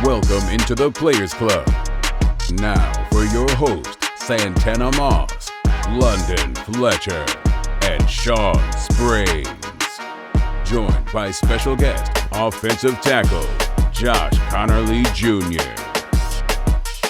Welcome into the Players Club. Now for your host, Santana Moss, London Fletcher, and Sean Springs. Joined by special guest, offensive tackle, Josh Conerly Jr.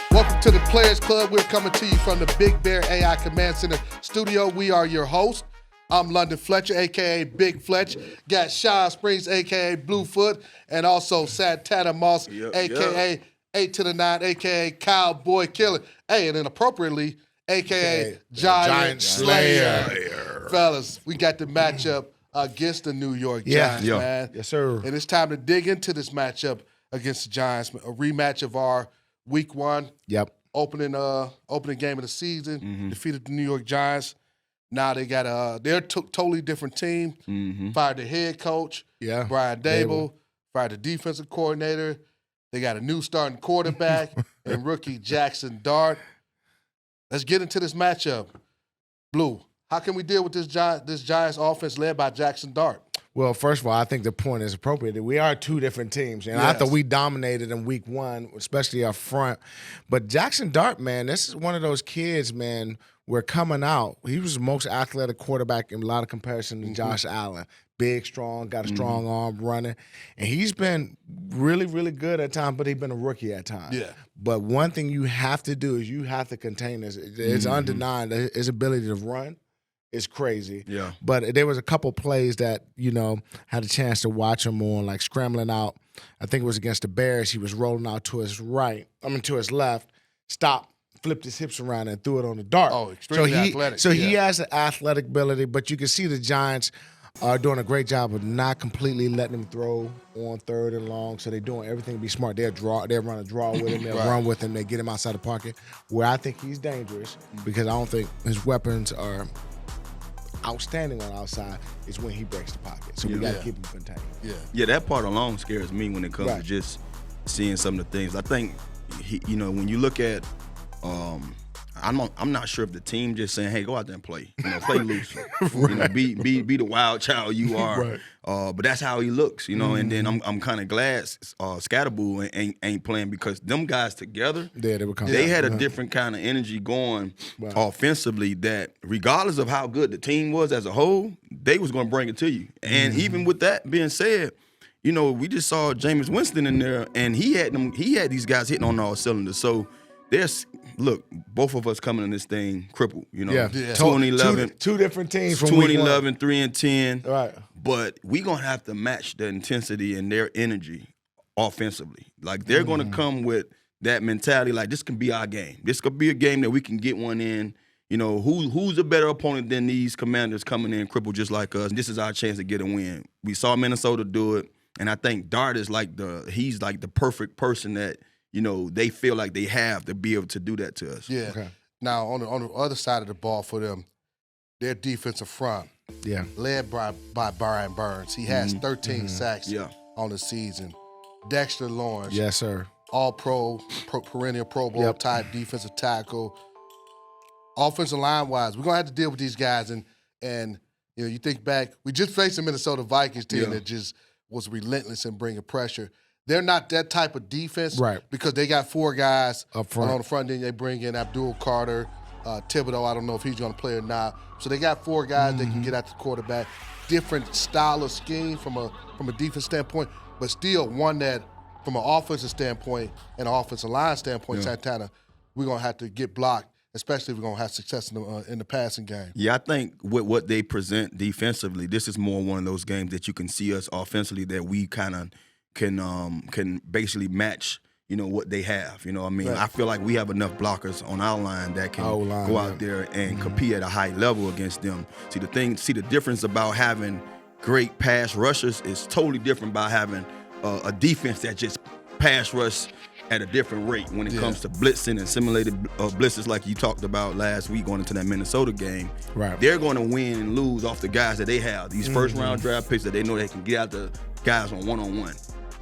Welcome to the Players Club. We're coming to you from the Big Bear AI Command Center studio. We are your host. I'm London Fletcher, a.k.a. Big Fletch. Got Sean Springs, a.k.a. Bluefoot, and also Santana Moss, a.k.a. 8 to the 9, a.k.a. Cowboy Killer. Hey, and then appropriately, a.k.a. Giant Slayer. Fellas, we got the matchup against the New York Giants, man. Yes, sir. And it's time to dig into this matchup against the Giants, a rematch of our Week 1 opening game of the season, defeated the New York Giants. Now they got they're totally different team. Fired the head coach, Brian Dable, fired the defensive coordinator. They got a new starting quarterback and rookie Jackson Dart. Let's get into this matchup. Blue, how can we deal with this Giants offense led by Jackson Dart? Well, first of all, I think the point is appropriate. We are two different teams, and I thought we dominated in Week 1, especially up front. But Jackson Dart, man, this is one of those kids, man. We're coming out. He was the most athletic quarterback in a lot of comparison to Josh Allen. Big, strong, got a strong arm running. And he's been really, really good at times, but he's been a rookie at times. Yeah. But one thing you have to do is you have to contain this. It's undeniable. His ability to run is crazy. Yeah. But there was a couple plays that, had a chance to watch him on, like scrambling out. I think it was against the Bears. He was rolling out to his left, stopped, flipped his hips around and threw it on the dart. Oh, extremely athletic. So he has an athletic ability, but you can see the Giants are doing a great job of not completely letting him throw on 3rd and long. So they're doing everything to be smart. They'll run a draw with him. They'll run with him. They get him outside the pocket. Where I think he's dangerous, because I don't think his weapons are outstanding on the outside, is when he breaks the pocket. So we got to keep him contained. Yeah, that part alone scares me when it comes to just seeing some of the things. I think, when you look at I'm not sure if the team just saying, "Hey, go out there and play, play loose, be the wild child you are." But that's how he looks, And then I'm kind of glad Scatterboo ain't playing, because them guys together, they had a different kind of energy going offensively. That regardless of how good the team was as a whole, they was going to bring it to you. And even with that being said, we just saw Jameis Winston in there, and he had these guys hitting on all cylinders. So look, both of us coming in this thing crippled, 2011. Two different teams from 2011, 3-10. Right. But we're going to have to match the intensity and their energy offensively. Like, they're going to come with that mentality, like, this can be our game. This could be a game that we can get one in. Who's a better opponent than these Commanders coming in crippled just like us? And this is our chance to get a win. We saw Minnesota do it, and I think Dart is he's like the perfect person that they feel like they have to be able to do that to us. Yeah. Okay. Now, on the other side of the ball for them, their defensive front, led by Brian Burns. He has 13 sacks on the season. Dexter Lawrence. Yes, sir. All-pro, perennial Pro Bowl type defensive tackle. Offensive line-wise, we're going to have to deal with these guys. And you think back, we just faced the Minnesota Vikings team that just was relentless in bringing pressure. They're not that type of defense, because they got 4 guys up front. On the front end. They bring in Abdul Carter, Thibodeau. I don't know if he's going to play or not. So they got 4 guys that can get at the quarterback. Different style of scheme from a defense standpoint, but still one that, from an offensive standpoint and an offensive line standpoint, Santana, we're going to have to get blocked, especially if we're going to have success in the passing game. Yeah, I think with what they present defensively, this is more one of those games that you can see us offensively that we kind of can basically match, what they have. I feel like we have enough blockers on our line that can go out there and compete at a high level against them. See, the difference about having great pass rushers is totally different by having a defense that just pass rush at a different rate when it comes to blitzing and simulated blitzes like you talked about last week going into that Minnesota game. Right. They're going to win and lose off the guys that they have, these first-round draft picks that they know they can get out the guys on one-on-one.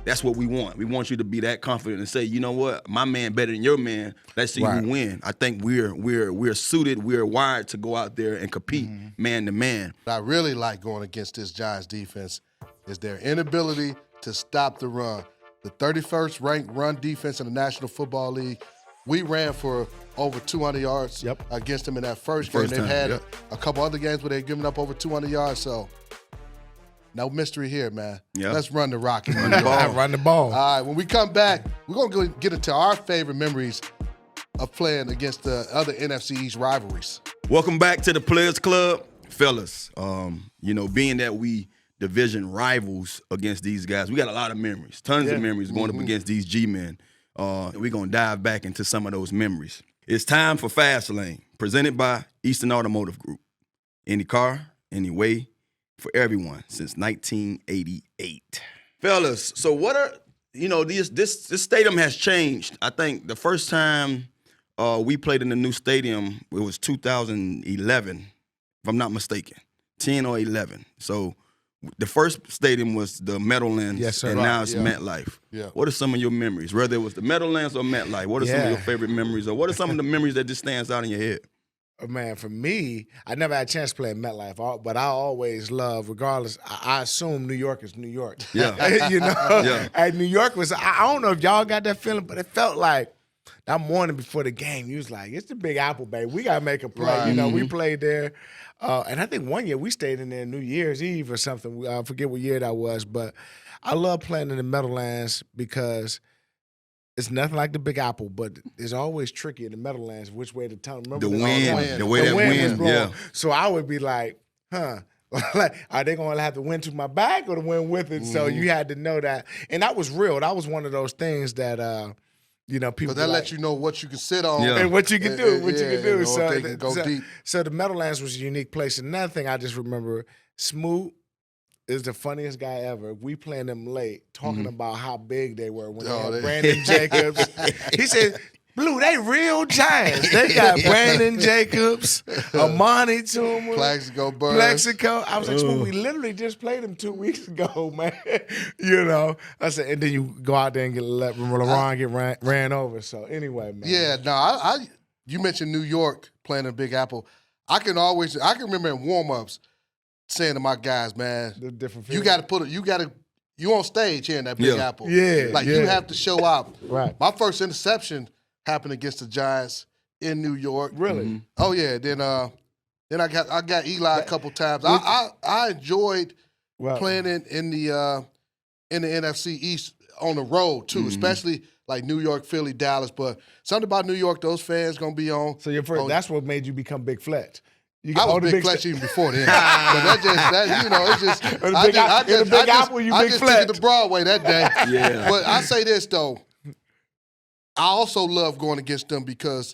That's what we want. We want you to be that confident and say, you know what, my man better than your man. Let's see who win. I think we're suited, we're wired to go out there and compete man to man. What I really like going against this Giants defense is their inability to stop the run. the 31st ranked run defense in the National Football League. We ran for over 200 yards against them in that first game. They've had a couple other games where they've given up over 200 yards, so no mystery here, man. Yep. Let's run the rock and run the ball. All right, when we come back, we're going to get into our favorite memories of playing against the other NFC East rivalries. Welcome back to the Players Club. Fellas, being that we division rivals against these guys, we got a lot of memories, tons of memories going up against these G-men. We're going to dive back into some of those memories. It's time for Fast Lane, presented by Eastern Automotive Group. Any car, any way, for everyone since 1988. Fellas, so what are, this stadium has changed. I think the first time we played in the new stadium, it was 2011, if I'm not mistaken, 10 or 11. So the first stadium was the Meadowlands, and now it's MetLife. Yeah. What are some of your memories, whether it was the Meadowlands or MetLife? What are some of your favorite memories, or what are some of the memories that just stands out in your head? Man, for me, I never had a chance to play at MetLife, but I always love, regardless, I assume New York is New York. Yeah. And New York was, I don't know if y'all got that feeling, but it felt like that morning before the game, you was like, it's the Big Apple, baby. We got to make a play. Right. We played there. And I think one year we stayed in there New Year's Eve or something. I forget what year that was, but I love playing in the Meadowlands because it's nothing like the Big Apple, but it's always tricky in the Meadowlands which way to turn. Remember the way that wind was blowing. Yeah. So I would be like, like, are they going to have the wind to my back or the wind with it? So you had to know that. And that was real. That was one of those things that, people. But that let you know what you can sit on and what you can do. So they can go deep. So the Meadowlands was a unique place. Another thing I just remember, Smoot is the funniest guy ever. We playing them late, talking about how big they were when they had Brandon Jacobs. He said, Blue, they real giants. They got Brandon Jacobs, Amani Toomer, Plexico. I was like, Smoot, we literally just played them 2 weeks ago, man. I said, and then you go out there and let LeBron get ran over. So anyway, man. Yeah, no, you mentioned New York playing in Big Apple. I can remember in warm-ups saying to my guys, man, the different you got to you on stage here in that Big Apple. Yeah. You have to show out. Right. My first interception happened against the Giants in New York. Really? Mm-hmm. Oh yeah. Then I got Eli a couple times. I enjoyed playing in the NFC East on the road too, especially like New York, Philly, Dallas. But something about New York, those fans gonna be on. So that's what made you become Big Fletch. I was Big Fletch even before then. But it's just Big Apple, you Big Fletch. I just took it to Broadway that day. Yeah. But I say this though, I also love going against them because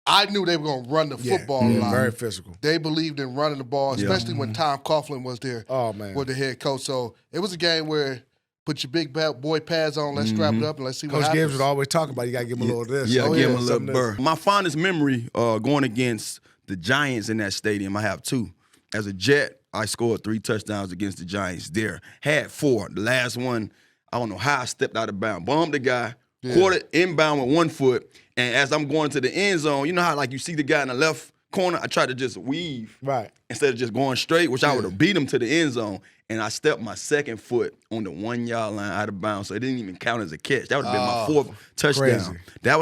I knew they were going to run the football line. Very physical. They believed in running the ball, especially when Tom Coughlin was there. Oh, man. Was the head coach. So it was a game where put your big boy pads on, let's strap it up, and let's see what happens. Coach Gibbs would always talk about you got to give him a little of this. Yeah, give him a little burr. My fondest memory going against the Giants in that stadium, I have two. As a Jet, I scored 3 touchdowns against the Giants there. Had 4. The last one, I don't know how I stepped out of bounds. Bombed the guy. Caught it inbound with 1 foot, and as I'm going to the end zone, you know how like you see the guy in the left corner, I tried to just weave instead of just going straight, which I would have beat him to the end zone, and I stepped my 2nd foot on the 1-yard line out of bounds, so it didn't even count as a catch. That would have been my 4th touchdown. Crazy. That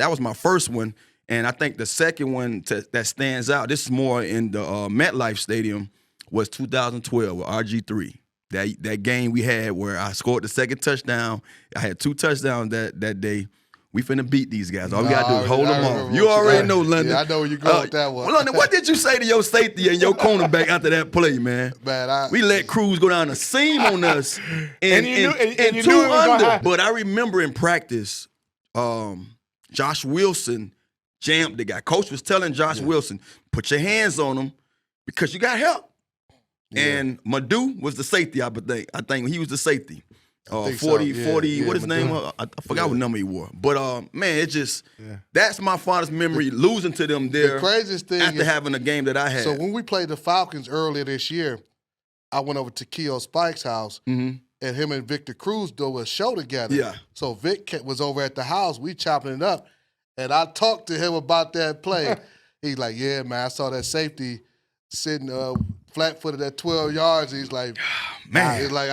was my first one, and I think the second one that stands out, this is more in the MetLife Stadium, was 2012 with RG3. That game we had where I scored the 2nd touchdown. I had 2 touchdowns that day. We finna beat these guys. All we gotta do is hold them off. You already know, London. Yeah, I know where you're going with that one. London, what did you say to your safety and your cornerback after that play, man? We let Cruz go down the seam on us and you 2 under. But I remember in practice, Josh Wilson jammed the guy. Coach was telling Josh Wilson, put your hands on him because you got help. And Madu was the safety, I think he was the safety. 40, what his name was? I forgot what number he wore. But, man, it just, that's my fondest memory, losing to them there. The craziest thing after having a game that I had. So when we played the Falcons earlier this year, I went over to Keo Spike's house, and him and Victor Cruz did a show together. Yeah. So Vic was over at the house, we chopping it up, and I talked to him about that play. He's like, yeah, man, I saw that safety sitting flat-footed at 12 yards. He's like, man. He's like,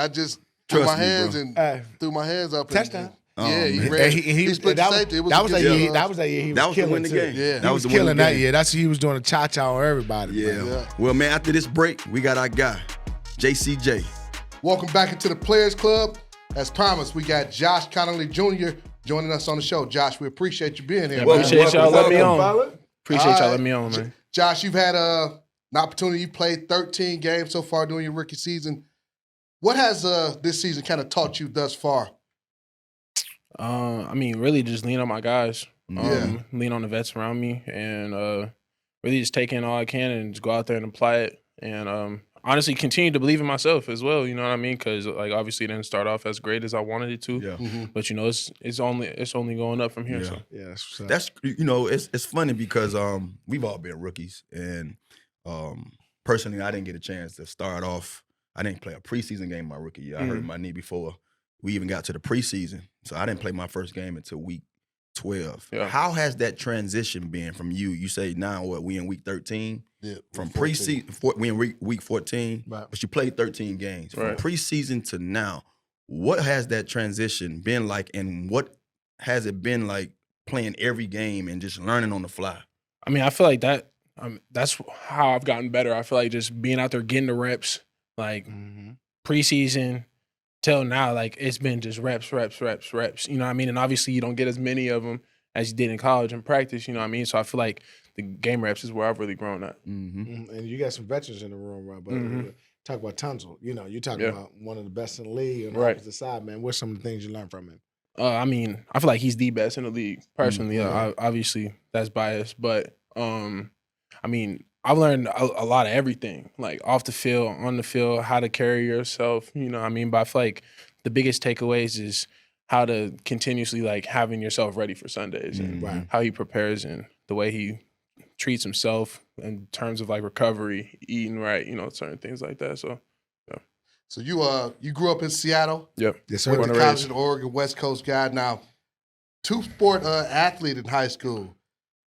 threw Trust my me, hands bro. and threw my hands up. Touchdown. Yeah, he man. ran. He split the safety. It was that was a that good year. game. That was that year. He That was was to killing win the too. game. Yeah. He That was was to win killing the that game. year. That's he was doing a cha-cha on everybody. Yeah. Man. Yeah. Well, man, after this break, we got our guy, JCJ. Welcome back into the Players Club. As promised, we got Josh Conerly Jr. joining us on the show. Josh, we appreciate you being here. Yeah, man. appreciate y'all letting me on. Fella. Appreciate y'all All right. letting me on, man. Josh, you've had an opportunity. You played 13 games so far during your rookie season. What has this season kind of taught you thus far? I mean, really just lean on my guys. Yeah. Lean on the vets around me, and really just take in all I can and just go out there and apply it. And honestly, continue to believe in myself as well. You know what I mean? Because like obviously, it didn't start off as great as I wanted it to. Yeah. But you know, it's only going up from here. Yeah. So Yeah, that's what's up. That's it's funny because we've all been rookies, and personally, I didn't get a chance to start off. I didn't play a preseason game my rookie year. I hurt my knee before we even got to the preseason, so I didn't play my first game until week 12. Yeah. How has that transition been from you? You say now we in week 13. Yeah, From 14. preseason, we in week 14, Right. but you played 13 games. From Right. preseason to now, what has that transition been like, and what has it been like playing every game and just learning on the fly? I mean, I feel like that's how I've gotten better. I feel like just being out there getting the reps, like preseason till now, like it's been just reps. You know what I mean? And obviously, you don't get as many of them as you did in college and practice. You know what I mean? So I feel like the game reps is where I've really grown at. Mm-hmm. And you got some veterans in the room, right? But talk about Tunzel. You know, you're talking Yeah. about one of the best in the league on the Right. opposite side, man. What's some of the things you learned from him? I mean, I feel like he's the best in the league personally. Obviously, that's biased, but I mean, I've learned a lot of everything, like off the field, on the field, how to carry yourself. You know what I mean? But I feel like the biggest takeaways is how to continuously like having yourself ready for Sundays and Right. how he prepares and the way he treats himself in terms of like recovery, eating right, you know, certain things like that. So So you grew up in Seattle. yep. Yes, Went sir. to college in Oregon, West Coast guy. Now, two-sport athlete in high school,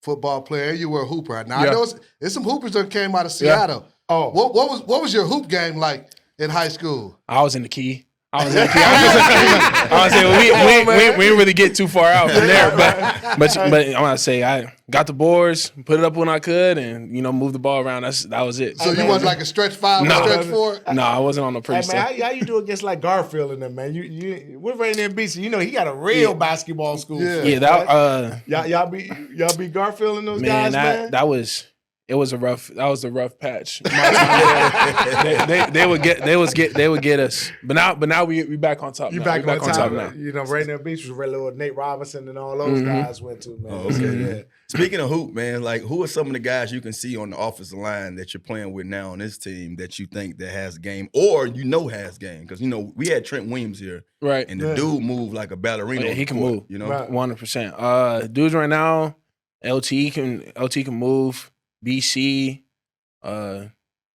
football player. You were a hooper. Now I Yeah. know it's some hoopers that came out of Seattle. Oh, What was your hoop game like in high school? I was in the key. I was gonna say we didn't really get too far out from there, but I'm gonna say I got the boards, put it up when I could, and you know move the ball around. That was it. So you wasn't like a stretch five or No. stretch four? No, I wasn't on the hey, pretty man, stuff. how you do against like Garfield and them, man? We're right there in BC. You know, he got a real basketball school. Yeah. Yeah, that Y'all beat Garfield and those man, guys, man. that was a rough patch. They would get us, but now we back on top. You now. back We on top now. You know, Rainier Beach was where little Nate Robinson and all those guys went to, man. Oh, okay. So, yeah. Speaking of hoop, man, like who are some of the guys you can see on the offensive line that you're playing with now on this team that you think that has game or has game? Because you know we had Trent Williams here, Right. and the dude moved like a ballerina. Oh, yeah, on he the can court, move. You know, Right. 100%. Dudes right now, LT can move. BC,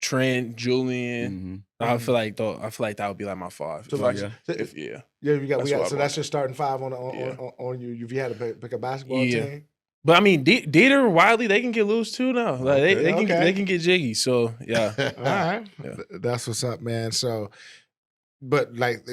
Trent, Julian. Mhm. I feel like that would be like my five. So, If like, I- yeah. if- yeah. Yeah, we got. That's what I So want. that's your starting five on Yeah. on you. If you had to pick a basketball Yeah. team, But I mean, Dieter, Wiley, they can get loose too now. Like Okay, they okay. can get jiggy. So yeah, all right, Yeah. That's what's up, man. So, but like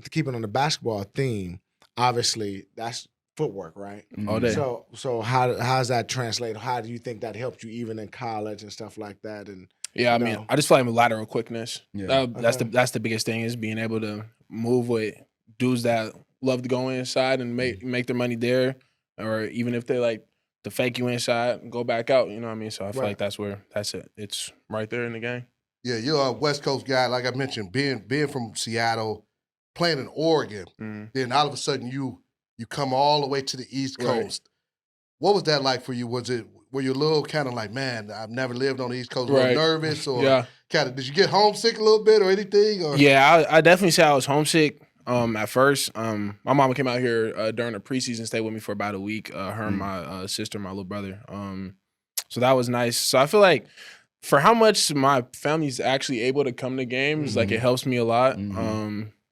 keeping on the basketball theme, obviously that's footwork, right? all day. So how's that translate? How do you think that helped you even in college and stuff like that? And Yeah, I you mean, know. I just feel like lateral quickness. Yeah. That's the biggest thing is being able to move with dudes that love to go inside and make their money there, or even if they like to fake you inside and go back out. You know what I mean? So I feel Right. like that's it. It's right there in the game. Yeah, you're a West Coast guy, like I mentioned, being from Seattle, playing in Oregon. Mm. Then all of a sudden you come all the way to the East Right. Coast. What was that like for you? Were you a little kind of like, man, I've never lived on the East Coast, a little Right. nervous, or Yeah. kind of did you get homesick a little bit or anything? Or Yeah, I definitely say I was homesick at first. My mama came out here during the preseason, stayed with me for about a week. Her and my sister, my little brother. So that was nice. So I feel like for how much my family's actually able to come to games, like it helps me a lot.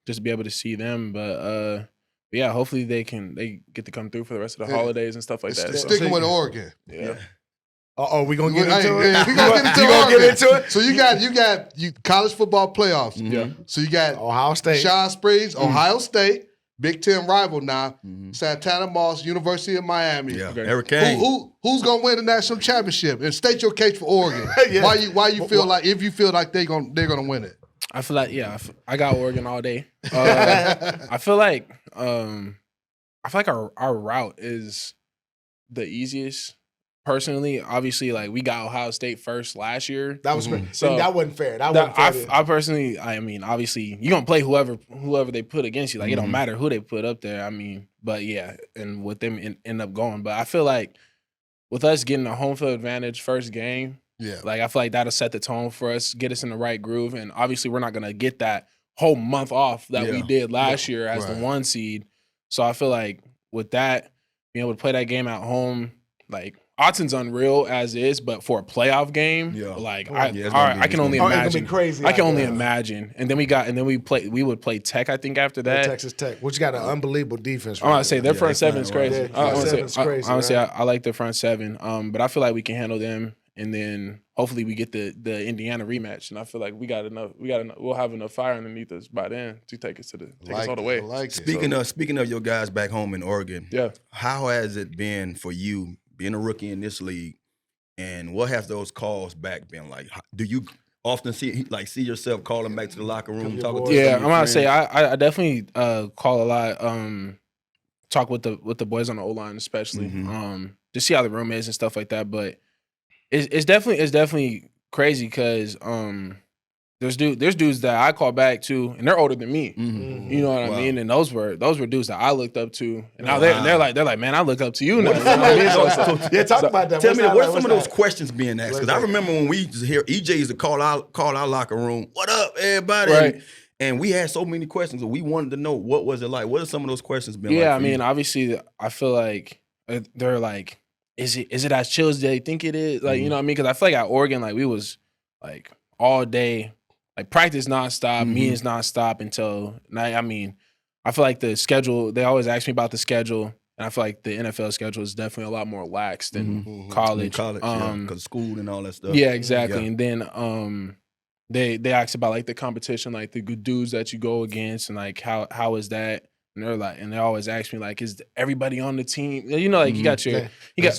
Just to be able to see them, but yeah, hopefully they get to come through for the rest of the Yeah. holidays and stuff like that. So, sticking with Oregon. yeah. We gonna get into it. We gonna get into you gonna get into it. So you got college football playoffs. Yeah. So you got Ohio State, Sean Springs, Ohio State, Big Ten rival now. Santana Moss, University of Miami. Yeah, Okay. Eric Kane. Who's gonna win the national championship? And state your case for Oregon. Why you feel like if you feel like they're gonna win it? I feel like I got Oregon all day. I feel like our route is the easiest. Personally, obviously, like we got Ohio State first last year. that was so that wasn't fair. I personally, I mean, obviously, you're gonna play whoever they put against you. Like it don't matter who they put up there. I mean, but yeah, and with them end up going. But I feel like with us getting a home field advantage first game, like I feel like that'll set the tone for us, get us in the right groove, and obviously we're not gonna get that whole month off that we did last year as the 1 seed. So I feel like with that, being able to play that game at home, like. Autzon's unreal as is, but for a playoff game, like I can only imagine. It's gonna be crazy. I can only imagine. And then we would play Tech. I think after that, Texas Tech, which got an unbelievable defense. I want to say their front seven is crazy. I want to say I like their front seven. But I feel like we can handle them, and then hopefully we get the Indiana rematch. And I feel like we got enough. We'll have enough fire underneath us by then to take us all the way. Speaking of your guys back home in Oregon, how has it been for you? Being a rookie in this league, and what have those calls back been like? Do you often see yourself calling back to the locker room, talking to I'm gonna say I definitely call a lot. Talk with the boys on the O line, especially to see how the room is and stuff like that. But it's definitely crazy because there's dudes that I call back to, and they're older than me. You know what I mean? And those were dudes that I looked up to, and now they're like, man, I look up to you now. You know what I mean? Talk about that. Tell me, what are some of those questions being asked? Because I remember when we used to hear EJ used to call our locker room, "What up, everybody?" Right. And we had so many questions, and we wanted to know what was it like. What are some of those questions been like? Yeah, I mean, obviously, I feel like they're like, is it as chill as they think it is? Like, you know what I mean? Because I feel like at Oregon, like we was like all day. Like practice nonstop, meetings nonstop until night. I mean, I feel like the schedule. They always ask me about the schedule, and I feel like the NFL schedule is definitely a lot more lax than college. Because school and all that stuff. Yeah, exactly. Yeah. And then they ask about like the competition, like the good dudes that you go against, and like how is that? And they're like, and they always ask me like, is everybody on the team? You know, like you got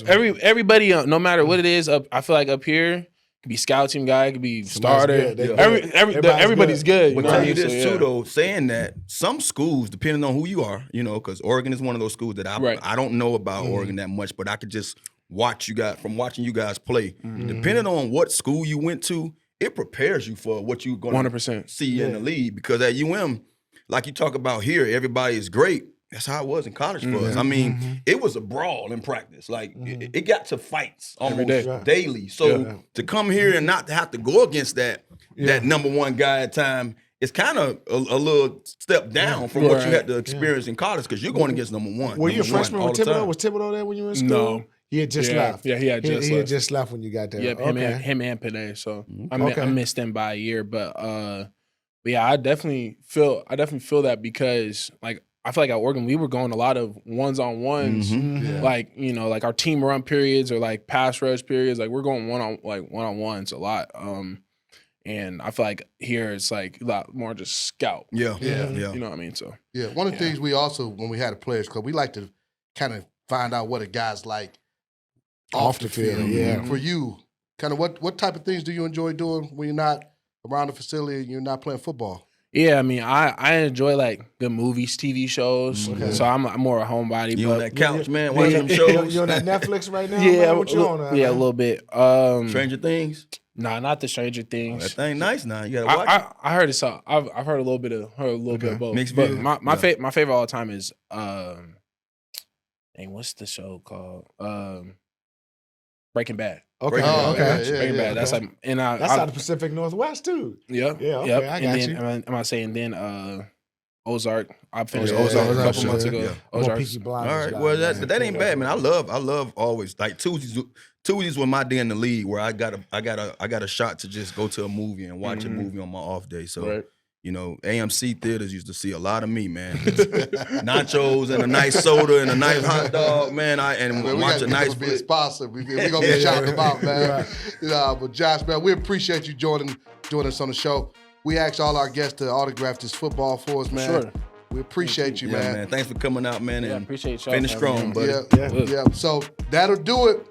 everybody, no matter what it is. I feel like up here. Could be scout team guy, could be starter. Everybody's good. But tell you this too, though, saying that some schools, depending on who you are, you know, because Oregon is one of those schools that I don't know about Oregon that much, but I could just watching you guys play. Depending on what school you went to, it prepares you for what you're going to 100% see in the league. Because at UM, like you talk about here, everybody is great. That's how it was in college for us. I mean, it was a brawl in practice. Like, it got to fights almost daily. So to come here and not to have to go against that number one guy at time, it's kind of a little step down from what you had to experience in college because you're going against number one. Were you a freshman with Thibodeau? Was Thibodeau there when you were in school? No. He had just left. Yeah, he had just left when you got there. Yep, him and Panay. So I missed him by a year. But yeah, I definitely feel that because like I feel like at Oregon we were going a lot of ones-on-ones, like you know, like our team run periods or like pass rush periods. Like we're going one-on-ones a lot. And I feel like here it's like a lot more just scout. Yeah. You know what I mean? So one of the things we also when we had a Players Club, we like to kind of find out what a guy's like off the field. Yeah. For you, kind of what type of things do you enjoy doing when you're not around the facility and you're not playing football? Yeah, I mean, I enjoy like good movies, TV shows. Okay. So I'm more a homebody. You on that couch, man, watching them shows? You on that Netflix right now? Yeah, man? What you on? Yeah, a little bit. Stranger Things? Nah, not the Stranger Things. That thing nice now. You gotta watch it. I heard it. I've heard a little bit of both. Mixed but views. my favorite all the time is what's the show called? Breaking Bad. Okay. Breaking Bad. That's like, and that's out of the Pacific Northwest too. Yeah. Okay, I got you. I'm not saying then Ozark. I finished Ozark a couple months ago. Yeah. Ozark. All right. Well, that ain't bad, man. I love always like Tuesdays with my day in the league where I got a shot to just go to a movie and watch a movie on my off day. So You know, AMC theaters used to see a lot of me, man. Nachos and a nice soda and a nice hot dog, man. Watch a nice be a sponsor. We're gonna be shouting them out, man. But Josh, man, we appreciate you joining us on the show. We asked all our guests to autograph this football for us, man. Sure. We appreciate you, man. Thanks for coming out, man. And appreciate y'all. Finish strong, buddy. Yeah. So that'll do it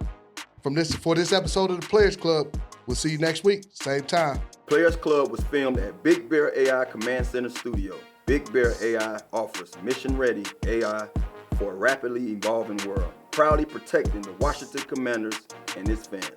for this episode of the Players Club. We'll see you next week, same time. Players Club was filmed at Big Bear AI Command Center Studio. Big Bear AI offers mission-ready AI for a rapidly evolving world, proudly protecting the Washington Commanders and its fans.